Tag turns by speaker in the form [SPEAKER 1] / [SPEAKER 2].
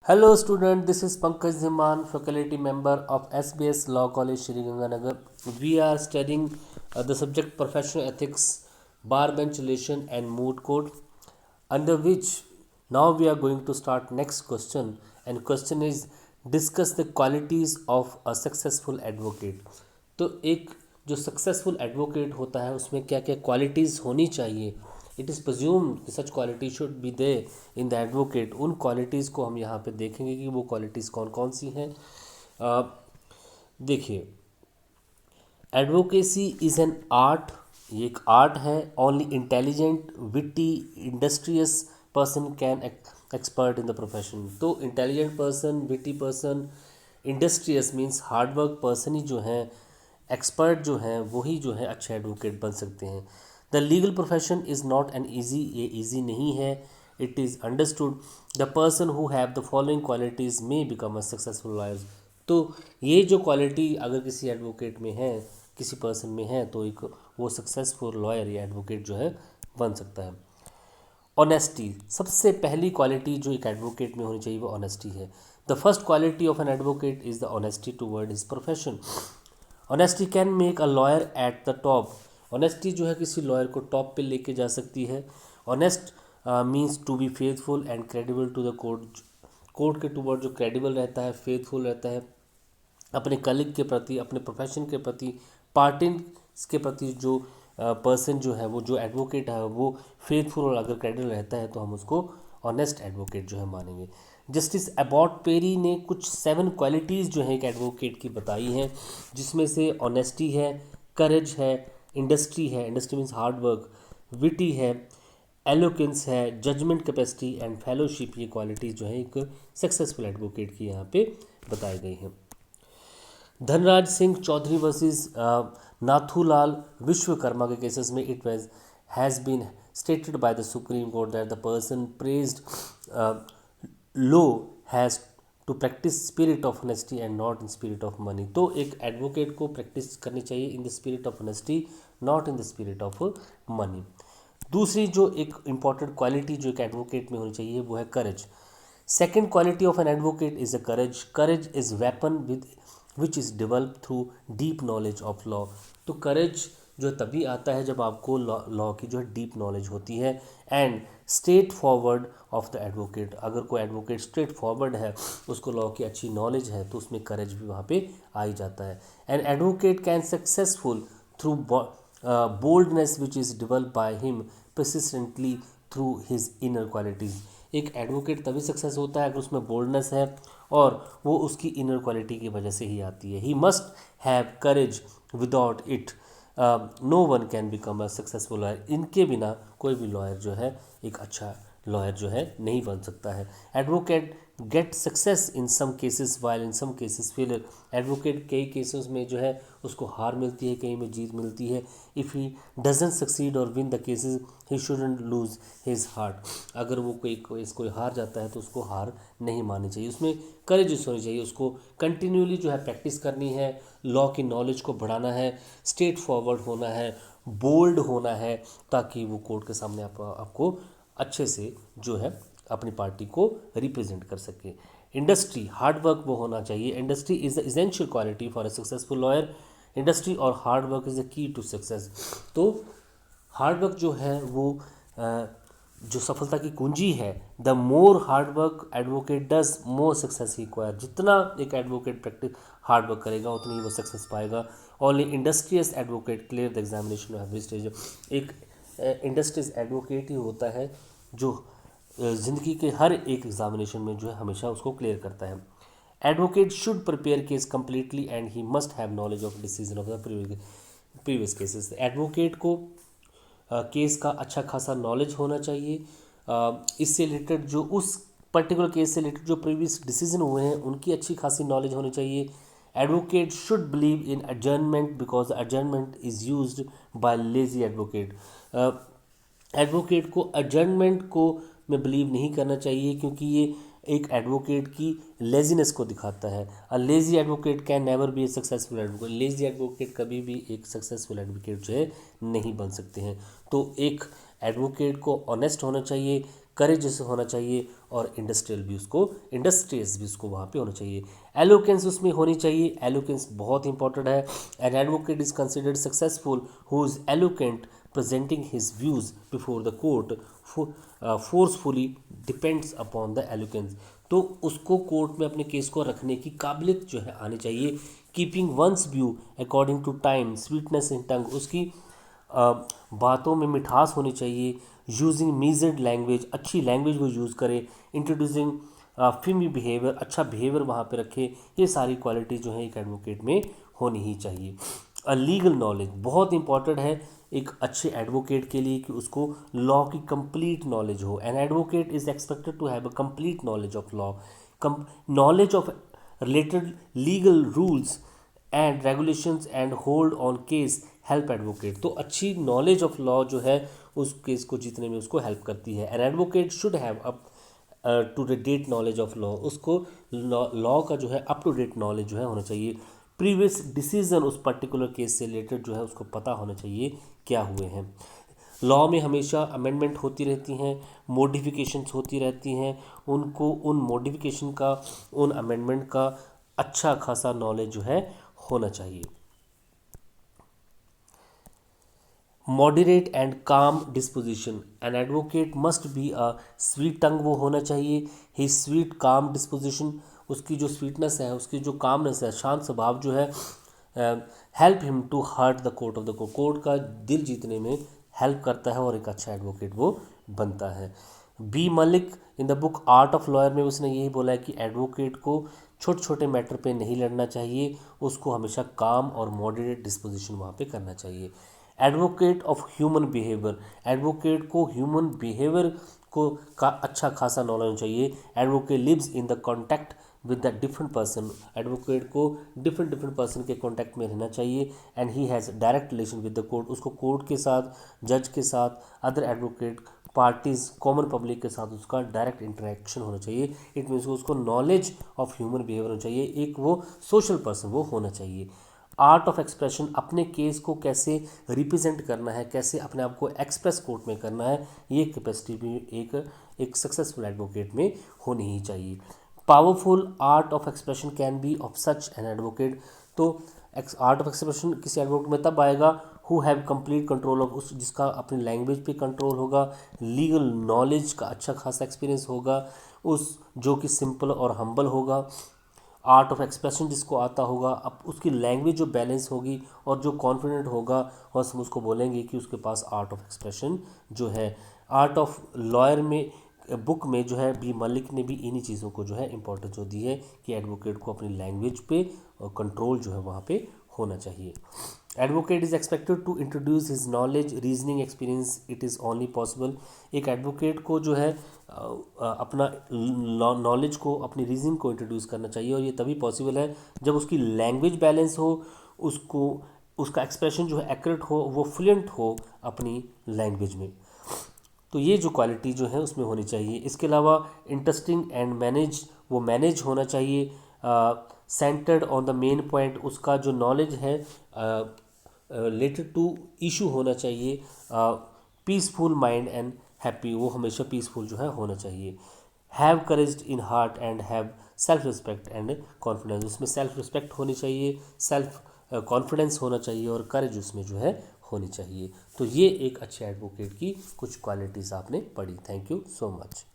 [SPEAKER 1] Hello student, this is Pankaj Dhiman, faculty member of SBS Law College, Shri Ganganagar. We are studying the subject professional ethics, bar bench relation and moot court, under which now we are going to start next question, and question is discuss the qualities of a successful advocate. तो एक जो successful advocate होता है उसमें क्या क्या qualities होनी चाहिए, it is presume such quality should be they in the advocate. उन क्वालिटीज़ को हम यहाँ पे देखेंगे कि वो क्वालिटीज़ कौन कौन सी हैं। देखिए, एडवोकेसी इज़ एन आर्ट, ये एक आर्ट है। Only intelligent witty industrious person can expert in the profession. तो intelligent person, witty person, industrious means hard work person ही जो हैं, एक्सपर्ट जो हैं, वही जो है अच्छे एडवोकेट बन सकते हैं। The legal profession is not an easy, ये ईजी नहीं है। It is understood the person who have the following qualities may become a successful lawyer. तो ये जो क्वालिटी अगर किसी एडवोकेट में है, किसी पर्सन में है, तो एक वो सक्सेसफुल लॉयर या एडवोकेट जो है बन सकता है। ऑनेस्टी, सबसे पहली क्वालिटी जो एक एडवोकेट में होनी चाहिए वो ऑनेस्टी है। The first quality of an advocate is the honesty toward his profession. Honesty can make a lawyer at the top. Honesty जो है किसी लॉयर को टॉप पे लेके जा सकती है। Honest means to be faithful and credible to the court. Court के टूवर्ड जो क्रेडिबल रहता है, फेथफुल रहता है अपने कलीग के प्रति, अपने प्रोफेशन के प्रति, पार्टी के प्रति। जो पर्सन जो है, वो जो एडवोकेट है वो फेथफुल और अगर क्रेडिबल रहता है तो हम उसको ऑनेस्ट एडवोकेट जो है मानेंगे। जस्टिस अबॉट पेरी ने कुछ 7 क्वालिटीज़ जो है एक एडवोकेट की बताई हैं, जिसमें से ऑनेस्टी है, करेज है, industry means hard work, witty है, एलोकेंस है, जजमेंट कैपेसिटी एंड फेलोशिप। ये क्वालिटीज़ जो है एक सक्सेसफुल एडवोकेट की यहाँ पे बताई गई हैं। धनराज सिंह चौधरी वर्सेस नाथूलाल विश्वकर्मा के केसेस में it was has been stated by the supreme court that the person praised law has to practice spirit of honesty and not in spirit of money. तो एक एडवोकेट को प्रैक्टिस करनी चाहिए in the spirit of honesty, not in the spirit of money. दूसरी जो एक important quality जो एक एडवोकेट में होनी चाहिए वो है courage. Second quality of an advocate is a courage. Courage is weapon with which is develop through deep knowledge of law. तो करेज जो तभी आता है जब आपको लॉ की जो है डीप नॉलेज होती है। And straight forward of the advocate, अगर कोई एडवोकेट स्ट्रेट फॉरवर्ड है, उसको लॉ की अच्छी नॉलेज है, तो उसमें करेज भी वहाँ पे आ ही जाता है। An advocate can successful through boldness which is develop by him persistently through his inner qualities. एक एडवोकेट तभी सक्सेस होता है अगर उसमें बोल्डनेस है और वो उसकी इनर क्वालिटी की वजह से ही आती है। He must have courage, without it no one can become a successful lawyer. इनके बिना कोई भी लॉयर जो है एक अच्छा लॉयर जो है नहीं बन सकता है। Advocate get success in some cases while in some cases failure. Advocate कई केसेस में जो है उसको हार मिलती है, कई में जीत मिलती है। इफ़ ही डजंट सक्सीड और win the cases he shouldn't lose his heart. अगर वो कोई हार जाता है तो उसको हार नहीं माननी चाहिए, उसमें करेजियस होनी चाहिए। उसको कंटिन्यूली जो है प्रैक्टिस करनी है, लॉ की नॉलेज को बढ़ाना है, स्ट्रेट फॉरवर्ड होना है, बोल्ड होना है, ताकि वो कोर्ट के सामने आपको अच्छे से जो है अपनी पार्टी को रिप्रेजेंट कर सके। इंडस्ट्री, हार्ड वर्क वो होना चाहिए। Industry is the essential quality for a successful lawyer. Industry और hard work is the key to success. तो हार्ड वर्क जो है वो जो सफलता की कुंजी है। The more hard work advocate does, more success he acquire. जितना एक एडवोकेट प्रैक्टिस हार्ड वर्क करेगा उतनी ही वो सक्सेस पाएगा। Only industrious advocate clear the examination of every stage. एक इंडस्ट्रियस एडवोकेट ही होता है जो ज़िंदगी के हर एक एग्जामिनेशन में जो है हमेशा उसको क्लियर करता है। Advocate should prepare case completely and he must have knowledge of decision of the previous cases. Advocate को केस का अच्छा खासा नॉलेज होना चाहिए। इससे रिलेटेड जो उस पर्टिकुलर केस से रिलेटेड जो प्रीवियस डिसीजन हुए हैं उनकी अच्छी खासी नॉलेज होनी चाहिए। Advocate should believe in adjournment because adjournment is used by lazy advocate. Advocate को एडजर्नमेंट को में बिलीव नहीं करना चाहिए, क्योंकि ये एक एडवोकेट की लेजीनेस को दिखाता है। A lazy advocate can never be A successful advocate. Lazy advocate कभी भी एक सक्सेसफुल एडवोकेट जो है नहीं बन सकते हैं। तो एक एडवोकेट को ऑनेस्ट होना चाहिए, करेजियस होना चाहिए और इंडस्ट्रियस भी उसको वहाँ पे होना चाहिए। एलोकेंस उसमें होनी चाहिए, एलोकेंस बहुत इंपॉर्टेंट है। An advocate is considered successful who is eloquent presenting his views before the court forcefully depends upon the eloquence। तो उसको कोर्ट में अपने केस को रखने की काबिलियत जो है आनी चाहिए। Keeping one's view according to time, sweetness in tongue, उसकी बातों में मिठास होनी चाहिए। यूजिंग मीजर्ड लैंग्वेज, अच्छी लैंग्वेज वो यूज़ करे। इंट्रोड्यूसिंग फिल्मी बिहेवियर, अच्छा बिहेवियर वहाँ पे रखे। ये सारी क्वालिटी जो है एक एडवोकेट में होनी ही चाहिए। लीगल नॉलेज बहुत इंपॉर्टेंट है एक अच्छे एडवोकेट के लिए कि उसको लॉ की कंप्लीट नॉलेज हो। An advocate is expected to have a complete knowledge of law, knowledge of related legal rules and regulations and hold on case help advocate. तो अच्छी नॉलेज ऑफ लॉ जो है उस केस को जीतने में उसको हेल्प करती है। An advocate should have up to date knowledge of law, उसको लॉ का जो है अप टू डेट नॉलेज जो है होना चाहिए। प्रीवियस डिसीजन उस पर्टिकुलर केस से रिलेटेड जो है उसको पता होना चाहिए क्या हुए हैं। लॉ में हमेशा अमेंडमेंट होती रहती हैं, मॉडिफिकेशंस होती रहती हैं, उनको उन मॉडिफिकेशन का, उन अमेंडमेंट का अच्छा खासा नॉलेज जो है होना चाहिए। Moderate and calm disposition, an advocate must be a sweet tongue, वो होना चाहिए। ही स्वीट काम डिस्पोजिशन, उसकी जो स्वीटनेस है, उसकी जो कामनेस है, शांत स्वभाव जो है, help him to hurt the court of the court का दिल जीतने में हेल्प करता है और एक अच्छा एडवोकेट वो बनता है। B Malik in the book art of lawyer में उसने यही बोला है कि एडवोकेट को छोटे छोटे मैटर पे नहीं लड़ना चाहिए, उसको हमेशा काम और मॉडरेट डिस्पोजिशन वहाँ पे करना चाहिए। Advocate of human behaviour, advocate को ह्यूमन बिहेवियर को का अच्छा खासा नॉलेज चाहिए। Advocate lives in the contact with the different person, advocate को डिफरेंट पर्सन के कॉन्टैक्ट में रहना चाहिए। And he has direct relation with the court, उसको कोर्ट के साथ, जज के साथ, other advocate parties, common public के साथ उसका डायरेक्ट इंटरेक्शन होना चाहिए। इट मीन्स उसको नॉलेज ऑफ ह्यूमन बिहेवियर होना चाहिए, एक वो सोशल पर्सन वो होना चाहिए। आर्ट ऑफ एक्सप्रेशन, अपने केस को कैसे रिप्रेजेंट करना है, कैसे अपने आप को एक्सप्रेस कोर्ट में करना है, ये कैपेसिटी भी एक सक्सेसफुल एडवोकेट में होनी ही चाहिए। Powerful art of expression can be of such an advocate, तो आर्ट ऑफ एक्सप्रेशन किसी एडवोकेट में तब आएगा who have complete control of, उस जिसका अपनी लैंग्वेज पे कंट्रोल होगा, लीगल नॉलेज का अच्छा खासा एक्सपीरियंस होगा, उस जो कि सिंपल और हम्बल होगा। आर्ट ऑफ एक्सप्रेशन जिसको आता होगा, अब उसकी लैंग्वेज जो बैलेंस होगी और जो कॉन्फिडेंट होगा, और हम उसको बोलेंगे कि उसके पास आर्ट ऑफ एक्सप्रेशन जो है। आर्ट ऑफ लॉयर में बुक में जो है बी मलिक ने भी इन्हीं चीज़ों को जो है इंपॉर्टेंस जो दी है कि एडवोकेट को अपनी लैंग्वेज पे और कंट्रोल जो है वहाँ पे होना चाहिए। Advocate is expected to introduce his knowledge reasoning experience, it is only possible, एक एडवोकेट को जो है अपना नॉलेज को, अपनी रीजनिंग को इंट्रोड्यूस करना चाहिए, और ये तभी पॉसिबल है जब उसकी लैंग्वेज बैलेंस हो, उसको उसका एक्सप्रेशन जो है एक्यूरेट हो, वो फ्लुएंट हो अपनी लैंग्वेज में। तो ये जो क्वालिटी जो है उसमें होनी चाहिए। इसके अलावा इंटरेस्टिंग एंड मैनेज होना चाहिए। Centred on the main point, उसका जो नॉलेज है रिलेटेड टू इशू होना चाहिए। पीसफुल माइंड एंड हैप्पी, वो हमेशा पीसफुल जो है होना चाहिए। Have courage in heart and have self respect and confidence, उसमें सेल्फ रिस्पेक्ट होनी चाहिए, सेल्फ कॉन्फिडेंस होना चाहिए और करेज उसमें जो है होनी चाहिए। तो ये एक अच्छे एडवोकेट की कुछ क्वालिटीज़ आपने पढ़ी। Thank you so much.